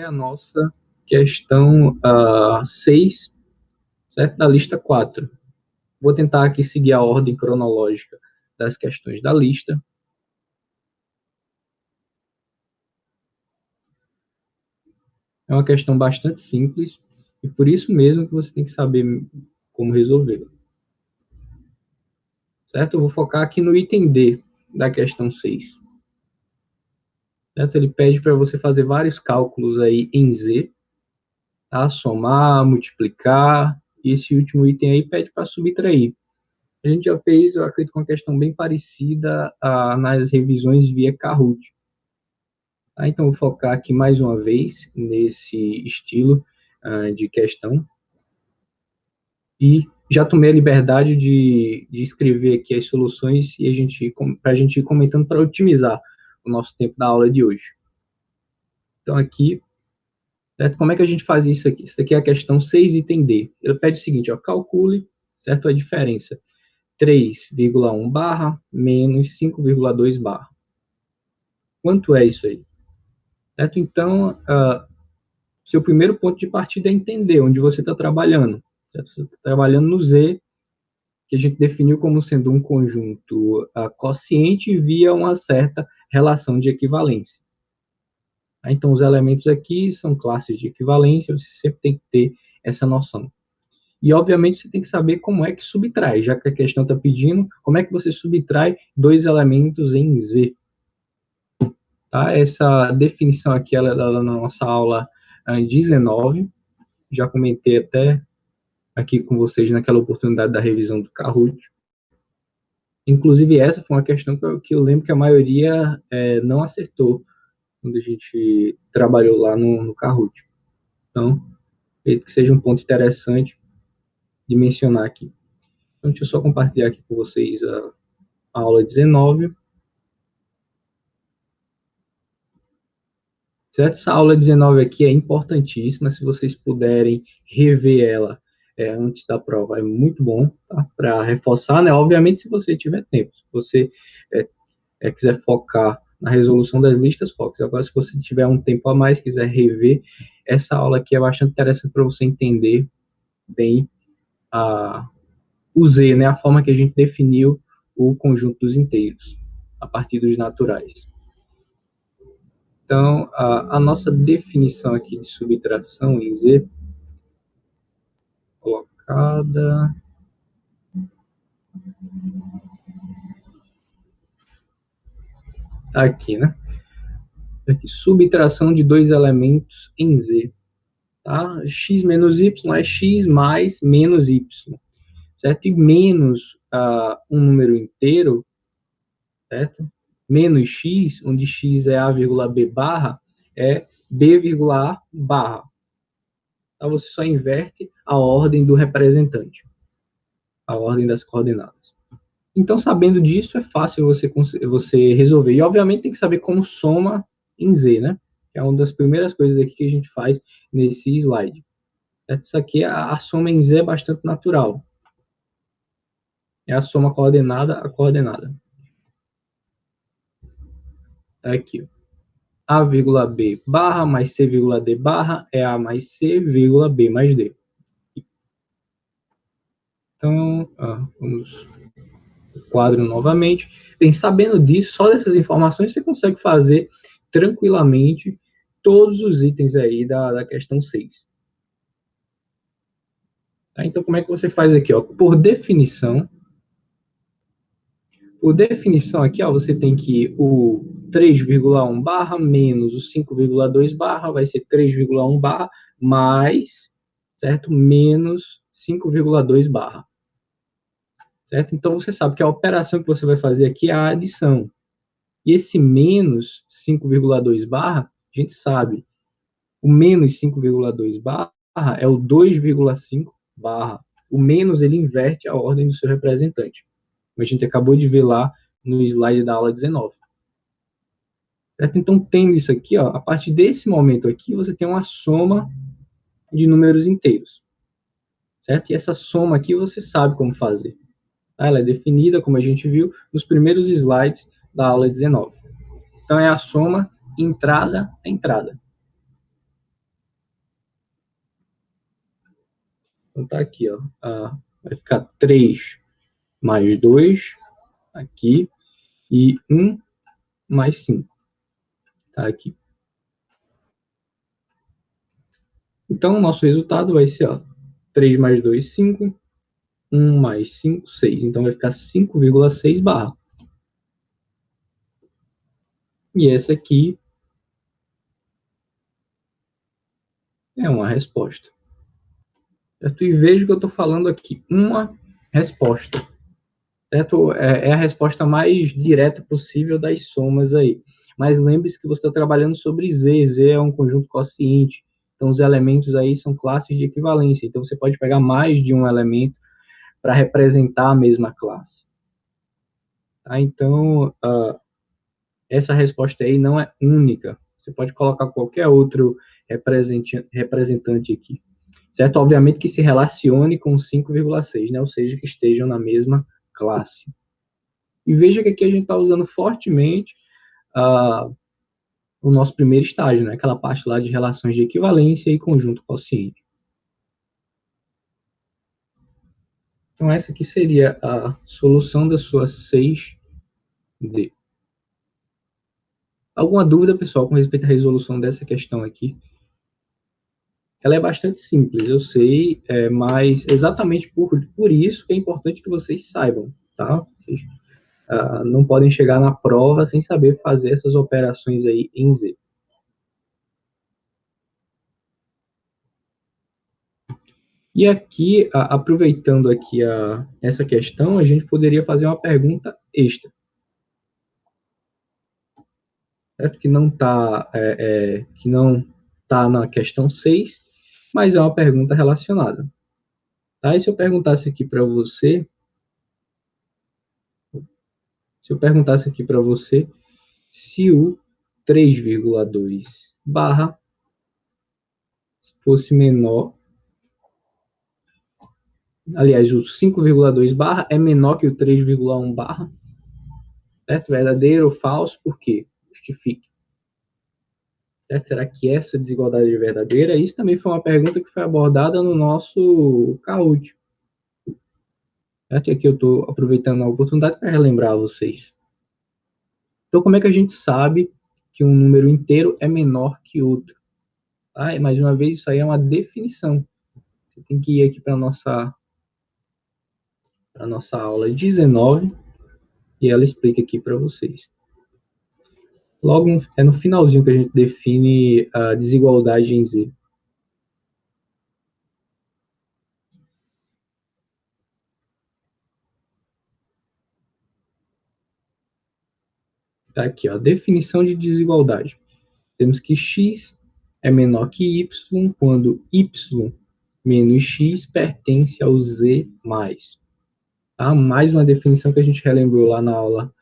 a nossa questão 6, certo? Da lista 4. Vou tentar aqui seguir a ordem cronológica das questões da lista. É uma questão bastante simples e por isso mesmo que você tem que saber como resolvê-la. Certo? Eu vou focar aqui no item D da questão 6. Certo? Ele pede para você fazer vários cálculos aí em Z, tá? Somar, multiplicar, e esse último item aí pede para subtrair. A gente já fez, eu acredito, uma questão bem parecida nas revisões via Kahoot. Tá? Então, vou focar aqui mais uma vez nesse estilo de questão. E já tomei a liberdade de escrever aqui as soluções e para a gente ir comentando para otimizar o nosso tempo da aula de hoje. Então, aqui, certo? Como é que a gente faz isso aqui? Isso aqui é a questão 6, item D. Ele pede o seguinte, ó, calcule, certo? A diferença 3,1 barra menos 5,2 barra. Quanto é isso aí? Certo? Então, seu primeiro ponto de partida é entender onde você está trabalhando. Certo? Você está trabalhando no Z, que a gente definiu como sendo um conjunto quociente via uma certa relação de equivalência. Então, os elementos aqui são classes de equivalência, você sempre tem que ter essa noção. E, obviamente, você tem que saber como é que subtrai, já que a questão está pedindo, como é que você subtrai dois elementos em Z. Tá? Essa definição aqui ela é da nossa aula 19, já comentei até aqui com vocês naquela oportunidade da revisão do Kahoot. Inclusive, essa foi uma questão que eu lembro que a maioria não acertou quando a gente trabalhou lá no Kahoot. Então, acredito que seja um ponto interessante de mencionar aqui. Então, deixa eu só compartilhar aqui com vocês a aula 19. Certo? Essa aula 19 aqui é importantíssima, se vocês puderem rever ela antes da prova, é muito bom, tá? Para reforçar, né? Obviamente, se você tiver tempo. Se você quiser focar na resolução das listas, foque. Agora, se você tiver um tempo a mais, quiser rever, essa aula aqui é bastante interessante para você entender bem o Z, né? A forma que a gente definiu o conjunto dos inteiros, a partir dos naturais. Então, a nossa definição aqui de subtração em Z, colocada... Tá aqui, né? Aqui, subtração de dois elementos em Z. Tá? X menos Y é X mais menos Y. Certo? E menos um número inteiro, certo? Menos X, onde X é A, B barra, é B, A barra. Então, você só inverte a ordem do representante, a ordem das coordenadas. Então, sabendo disso, é fácil você resolver. E, obviamente, tem que saber como soma em Z, né? Que é uma das primeiras coisas aqui que a gente faz nesse slide. Isso aqui, a soma em Z é bastante natural. É a soma coordenada a coordenada. Tá aqui, A, B barra mais C, D barra é A mais C, B mais D. Então, vamos o quadro novamente. Bem, sabendo disso, só dessas informações, você consegue fazer tranquilamente todos os itens aí da questão 6. Tá? Então, como é que você faz aqui? Ó? Por definição aqui, ó, você tem que o 3,1 barra menos o 5,2 barra vai ser 3,1 barra mais, certo? Menos 5,2 barra. Certo? Então, você sabe que a operação que você vai fazer aqui é a adição. E esse menos 5,2 barra, a gente sabe, o menos 5,2 barra é o 2,5 barra. O menos, ele inverte a ordem do seu representante. Como a gente acabou de ver lá no slide da aula 19. Certo? Então, tendo isso aqui, ó, a partir desse momento aqui, você tem uma soma de números inteiros. Certo? E essa soma aqui você sabe como fazer. Ela é definida, como a gente viu, nos primeiros slides da aula 19. Então, é a soma entrada a entrada. Então tá aqui, ó. Vai ficar 3 mais 2 aqui e 1 mais 5. Tá aqui. Então, o nosso resultado vai ser, ó, 3 mais 2, 5. 1 mais 5, 6. Então, vai ficar 5,6 barra. E essa aqui é uma resposta. Certo? E veja que eu estou falando aqui, uma resposta. Certo? É a resposta mais direta possível das somas aí. Mas lembre-se que você está trabalhando sobre Z. Z é um conjunto quociente. Então, os elementos aí são classes de equivalência. Então, você pode pegar mais de um elemento para representar a mesma classe. Tá? Então, essa resposta aí não é única. Você pode colocar qualquer outro representante aqui. Certo? Obviamente que se relacione com 5,6, né? Ou seja, que estejam na mesma classe. E veja que aqui a gente está usando fortemente o nosso primeiro estágio, né? Aquela parte lá de relações de equivalência e conjunto quociente. Então, essa aqui seria a solução da sua 6D. Alguma dúvida, pessoal, com respeito à resolução dessa questão aqui? Ela é bastante simples, eu sei, mas exatamente por isso que é importante que vocês saibam, tá? Vocês não podem chegar na prova sem saber fazer essas operações aí em Z. E aqui, aproveitando aqui essa questão, a gente poderia fazer uma pergunta extra, certo? Que não tá na questão 6, mas é uma pergunta relacionada. Tá? E se eu perguntasse aqui para você, se o 3,2 barra fosse menor, aliás, o 5,2 barra é menor que o 3,1 barra, certo? Verdadeiro ou falso, por quê? Justifique. Certo? Será que essa desigualdade é verdadeira? Isso também foi uma pergunta que foi abordada no nosso CAUT. Certo? E aqui eu estou aproveitando a oportunidade para relembrar a vocês. Então, como é que a gente sabe que um número inteiro é menor que outro? Tá? E mais uma vez, isso aí é uma definição. Você tem que ir aqui para a nossa aula 19 e ela explica aqui para vocês. Logo, é no finalzinho que a gente define a desigualdade em Z. Tá aqui, ó, a definição de desigualdade. Temos que x é menor que y quando y menos x pertence ao z mais. Tá? Mais uma definição que a gente relembrou lá na aula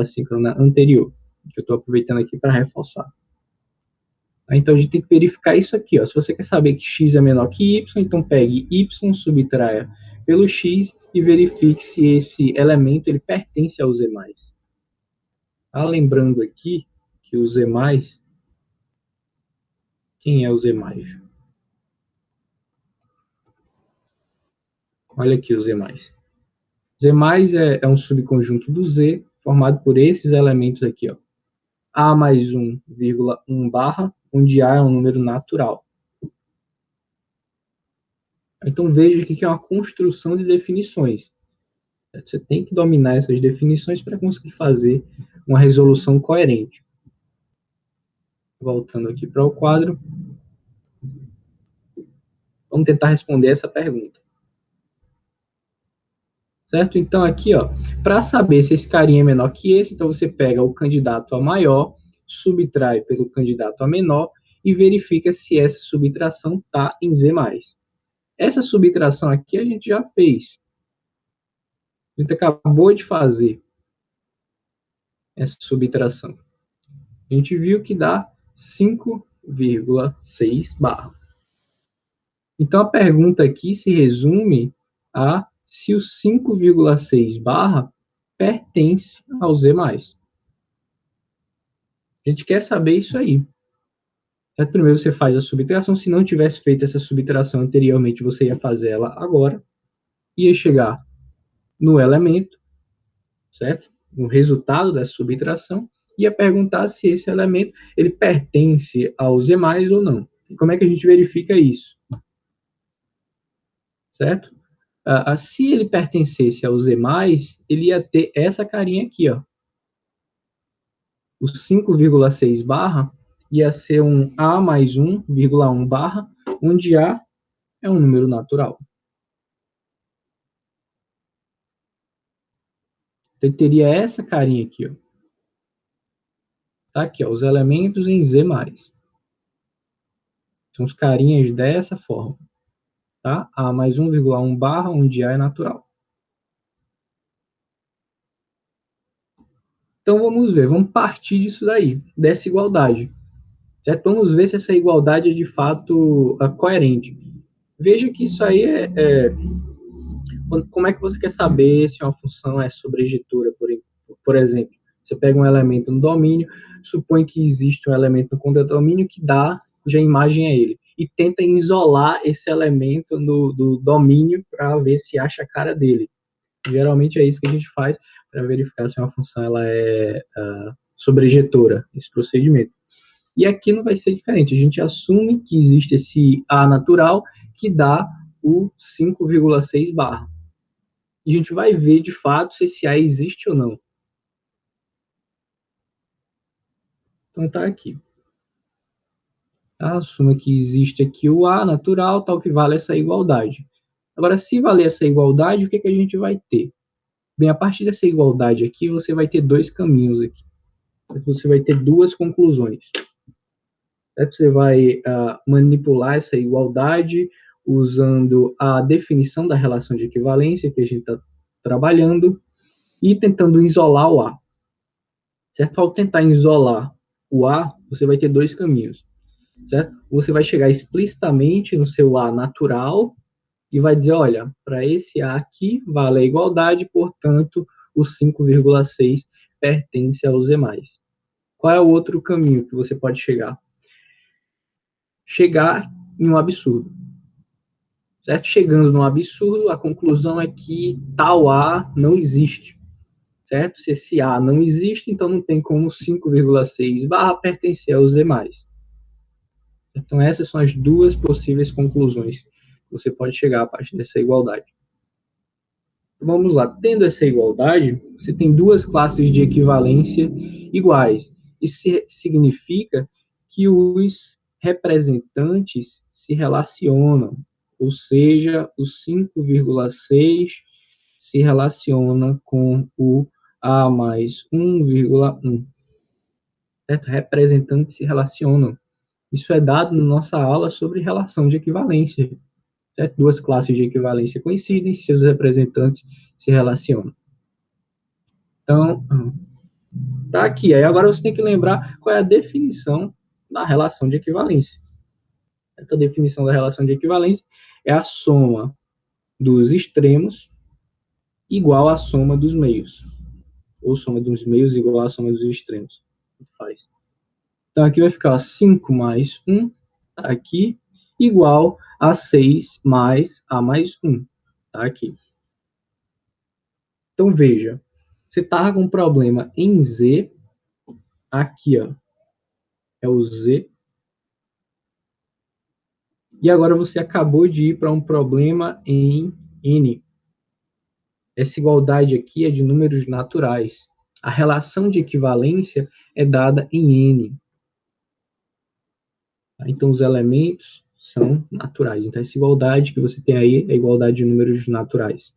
síncrona anterior, que eu estou aproveitando aqui para reforçar. Então, a gente tem que verificar isso aqui. Ó. Se você quer saber que x é menor que y, então pegue y, subtraia pelo x e verifique se esse elemento ele pertence ao z+. Tá? Lembrando aqui que o z+, quem é o z+? Olha aqui o z+. Z+, é um subconjunto do Z, formado por esses elementos aqui, ó. A mais 1,1 barra, onde A é um número natural. Então, veja aqui que é uma construção de definições. Você tem que dominar essas definições para conseguir fazer uma resolução coerente. Voltando aqui para o quadro. Vamos tentar responder essa pergunta. Certo? Então, aqui, ó, para saber se esse carinha é menor que esse, então você pega o candidato a maior, subtrai pelo candidato a menor e verifica se essa subtração está em Z+. Essa subtração aqui a gente já fez. A gente acabou de fazer essa subtração. A gente viu que dá 5,6 barra. Então, a pergunta aqui se resume a se o 5,6 barra pertence ao Z+. A gente quer saber isso aí. Certo? Primeiro você faz a subtração, se não tivesse feito essa subtração anteriormente, você ia fazer ela agora, ia chegar no elemento, certo? No resultado dessa subtração, ia perguntar se esse elemento ele pertence ao Z+, ou não. E como é que a gente verifica isso? Certo? Se ele pertencesse ao Z+, ele ia ter essa carinha aqui, ó. O 5,6 barra ia ser um A mais 1,1 barra, onde A é um número natural. Então, teria essa carinha aqui, ó. Tá aqui, ó, os elementos em Z+. São os carinhas dessa forma. Tá? A mais 1,1 barra, onde A é natural. Então, vamos ver. Vamos partir disso daí, dessa igualdade. Certo? Vamos ver se essa igualdade é de fato coerente. Veja que isso aí como é que você quer saber se uma função é sobrejetora, por exemplo? Você pega um elemento no domínio, supõe que existe um elemento no contradomínio que dá já imagem a ele, e tenta isolar esse elemento do domínio para ver se acha a cara dele. Geralmente é isso que a gente faz para verificar se uma função ela é sobrejetora, esse procedimento. E aqui não vai ser diferente, a gente assume que existe esse A natural que dá o 5,6 barra. E a gente vai ver de fato se esse A existe ou não. Então tá aqui. Tá? Assuma que existe aqui o A natural, tal que vale essa igualdade. Agora, se valer essa igualdade, o que, que a gente vai ter? Bem, a partir dessa igualdade aqui, você vai ter dois caminhos aqui. Você vai ter duas conclusões. Você vai manipular essa igualdade usando a definição da relação de equivalência que a gente está trabalhando e tentando isolar o A. Certo? Ao tentar isolar o A, você vai ter dois caminhos. Certo? Você vai chegar explicitamente no seu A natural e vai dizer, olha, para esse A aqui vale a igualdade, portanto, o 5,6 pertence aos demais. Qual é o outro caminho que você pode chegar? Chegar em um absurdo. Certo? Chegando num absurdo, a conclusão é que tal A não existe. Certo? Se esse A não existe, então não tem como 5,6 barra pertencer aos demais. Então, essas são as duas possíveis conclusões que você pode chegar a partir dessa igualdade. Vamos lá, tendo essa igualdade, você tem duas classes de equivalência iguais. Isso significa que os representantes se relacionam, ou seja, o 5,6 se relaciona com o A mais 1,1. Certo? Representantes se relacionam. Isso é dado na nossa aula sobre relação de equivalência. Certo? Duas classes de equivalência coincidem, seus representantes se relacionam. Então, tá aqui. Aí agora você tem que lembrar qual é a definição da relação de equivalência. Essa definição da relação de equivalência é a soma dos extremos igual à soma dos meios. Ou soma dos meios igual à soma dos extremos. Faz. Então aqui vai ficar 5 mais 1, aqui, igual a 6 mais A mais 1. Tá aqui. Então veja, você está com um problema em Z, aqui ó, é o Z, e agora você acabou de ir para um problema em N. Essa igualdade aqui é de números naturais. A relação de equivalência é dada em N. Então, os elementos são naturais. Então, essa igualdade que você tem aí é a igualdade de números naturais.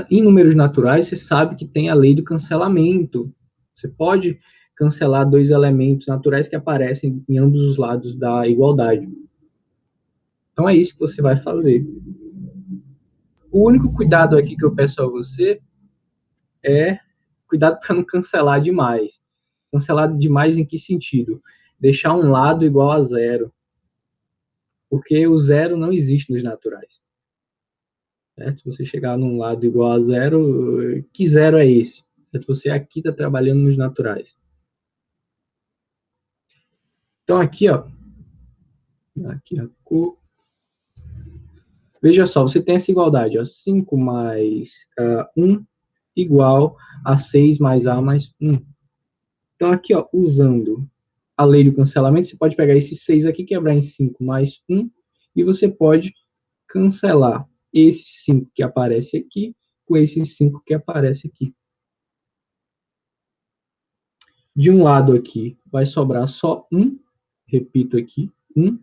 Em números naturais, você sabe que tem a lei do cancelamento. Você pode cancelar dois elementos naturais que aparecem em ambos os lados da igualdade. Então, é isso que você vai fazer. O único cuidado aqui que eu peço a você é cuidado para não cancelar demais. Cancelar demais em que sentido? Deixar um lado igual a zero. Porque o zero não existe nos naturais. Certo? Se você chegar num lado igual a zero, que zero é esse? Certo? Você aqui está trabalhando nos naturais. Então, aqui, ó, aqui a cor. Veja só, você tem essa igualdade, ó, 5 mais 1 igual a 6 mais A mais 1. Então, aqui, ó, usando a lei do cancelamento, você pode pegar esse 6 aqui, quebrar em 5 mais 1, e você pode cancelar esse 5 que aparece aqui com esse 5 que aparece aqui. De um lado aqui vai sobrar só 1, repito aqui, 1.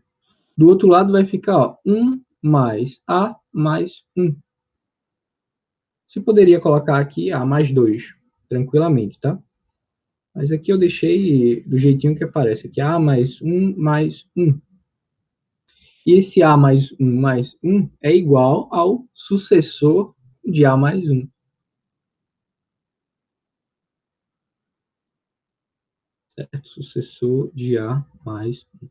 Do outro lado vai ficar, ó, 1 mais A mais 1. Você poderia colocar aqui A mais 2, tranquilamente, tá? Mas aqui eu deixei do jeitinho que aparece aqui, A mais 1 mais 1. E esse A mais 1 é igual ao sucessor de A mais 1. Certo? Sucessor de A mais 1.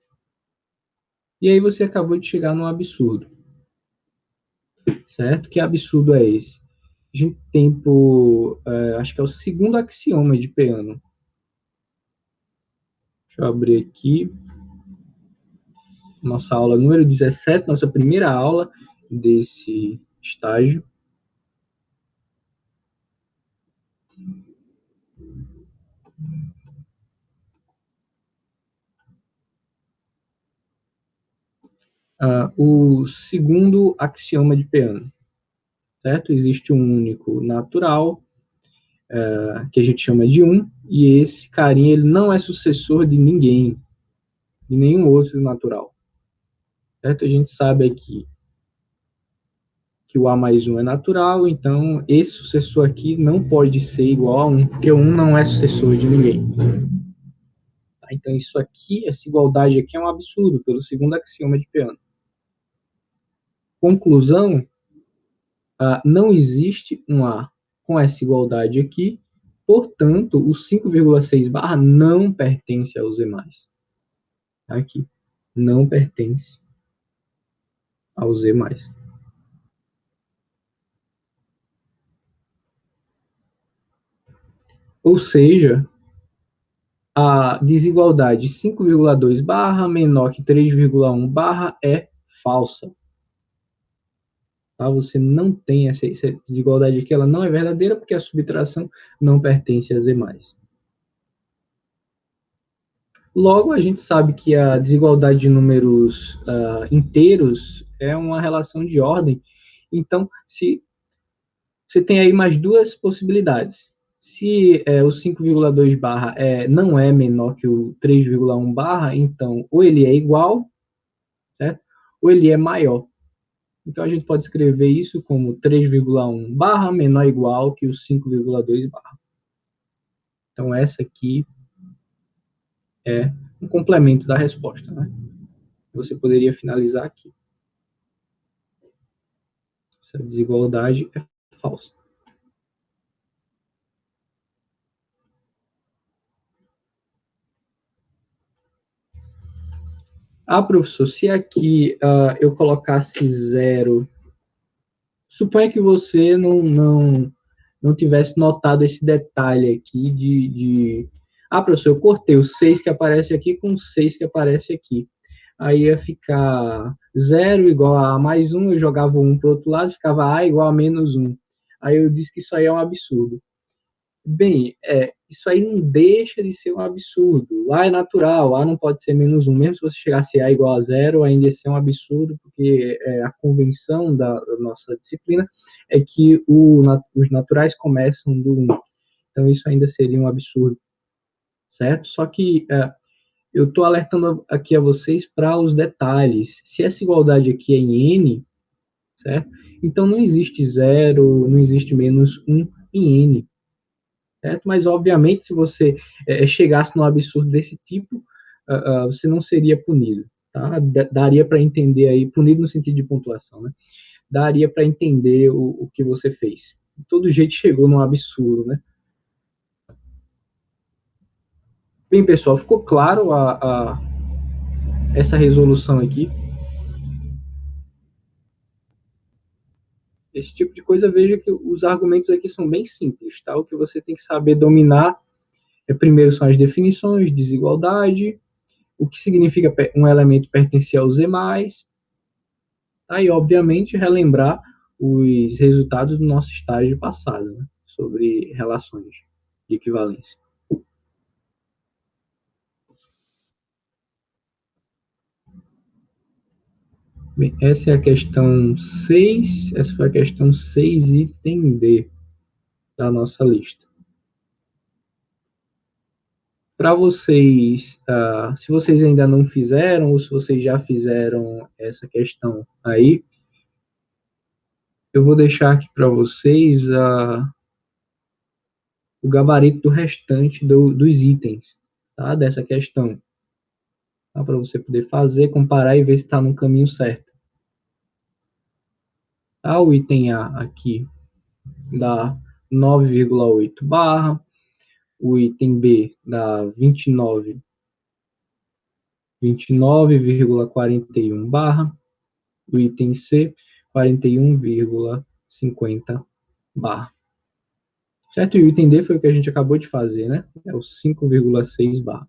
E aí você acabou de chegar num absurdo. Certo? Que absurdo é esse? A gente tem por, acho que é o segundo axioma de Peano. Deixa eu abrir aqui. Nossa aula número 17, nossa primeira aula desse estágio. O segundo axioma de Peano, certo? Existe um único natural, que a gente chama de 1, e esse carinha ele não é sucessor de ninguém, de nenhum outro natural. Certo? A gente sabe aqui que o A mais 1 é natural, então esse sucessor aqui não pode ser igual a 1, porque 1 não é sucessor de ninguém. Tá? Então isso aqui, essa igualdade aqui é um absurdo, pelo segundo axioma de Peano. Conclusão, não existe um A com essa igualdade aqui, portanto, o 5,6 barra não pertence aos demais. Aqui, não pertence aos demais. Ou seja, a desigualdade 5,2 barra menor que 3,1 barra é falsa. Tá? Você não tem essa desigualdade aqui, ela não é verdadeira porque a subtração não pertence às demais. Logo, a gente sabe que a desigualdade de números inteiros é uma relação de ordem. Então, se você tem aí mais duas possibilidades. Se o 5,2 barra não é menor que o 3,1 barra, então ou ele é igual, certo? Ou ele é maior. Então a gente pode escrever isso como 3,1 barra menor ou igual que o 5,2 barra. Então essa aqui é um complemento da resposta, né? Você poderia finalizar aqui. Essa desigualdade é falsa. Professor, se aqui eu colocasse zero, suponha que você não tivesse notado esse detalhe aqui professor, eu cortei o 6 que aparece aqui com o 6 que aparece aqui. Aí ia ficar 0 igual a mais 1, eu jogava o 1 para o outro lado, ficava A igual a menos 1. Aí eu disse que isso aí é um absurdo. Bem, isso aí não deixa de ser um absurdo. A é natural, A não pode ser menos 1. Mesmo se você chegasse a igual a 0, ainda ia ser um absurdo, porque a convenção da nossa disciplina é que os naturais começam do 1. Então isso ainda seria um absurdo, certo? Só que eu estou alertando aqui a vocês para os detalhes. Se essa igualdade aqui é em N, certo? Então não existe 0, não existe menos 1 em N. Certo? Mas, obviamente, se você chegasse num absurdo desse tipo, você não seria punido. Tá? Daria para entender aí, punido no sentido de pontuação, né? Daria para entender o que você fez. De todo jeito chegou num absurdo, né? Bem, pessoal, ficou claro essa resolução aqui? Esse tipo de coisa, veja que os argumentos aqui são bem simples, tá? O que você tem que saber dominar primeiro são as definições, desigualdade, o que significa um elemento pertencer ao Z+, tá? E, obviamente, relembrar os resultados do nosso estágio passado, né? Sobre relações de equivalência. Bem, essa é a questão 6, essa foi a questão 6, item D da nossa lista. Para vocês, se vocês ainda não fizeram, ou se vocês já fizeram essa questão aí, eu vou deixar aqui para vocês o gabarito do restante dos itens, tá, dessa questão, tá, para você poder fazer, comparar e ver se está no caminho certo. Tá, o item A aqui dá 9,8 barra, o item B dá 29,41 barra, o item C 41,50 barra. Certo? E o item D foi o que a gente acabou de fazer, né? É o 5,6 barra.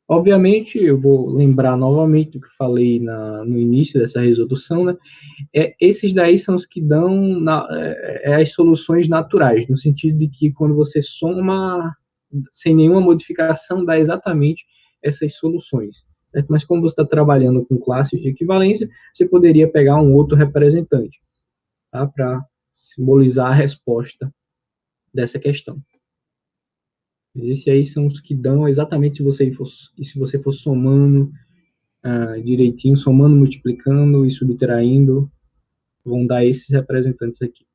Obviamente, eu vou lembrar novamente do que falei no início dessa resolução, né? Esses daí são os que dão as soluções naturais, no sentido de que quando você soma sem nenhuma modificação, dá exatamente essas soluções. Certo? Mas como você está trabalhando com classes de equivalência, você poderia pegar um outro representante, tá? Para simbolizar a resposta dessa questão. Esses aí são os que dão exatamente se você for somando direitinho, somando, multiplicando e subtraindo, vão dar esses representantes aqui.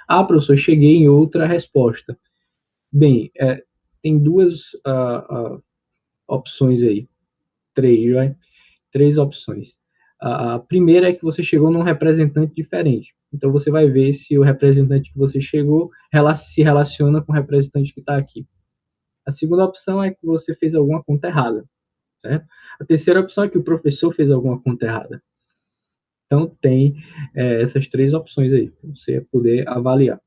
Ah, professor, cheguei em outra resposta. Bem, tem duas opções aí. Três, vai? Três opções. A primeira é que você chegou num representante diferente. Então, você vai ver se o representante que você chegou se relaciona com o representante que está aqui. A segunda opção é que você fez alguma conta errada, certo? A terceira opção é que o professor fez alguma conta errada. Então, tem essas três opções aí, para você poder avaliar.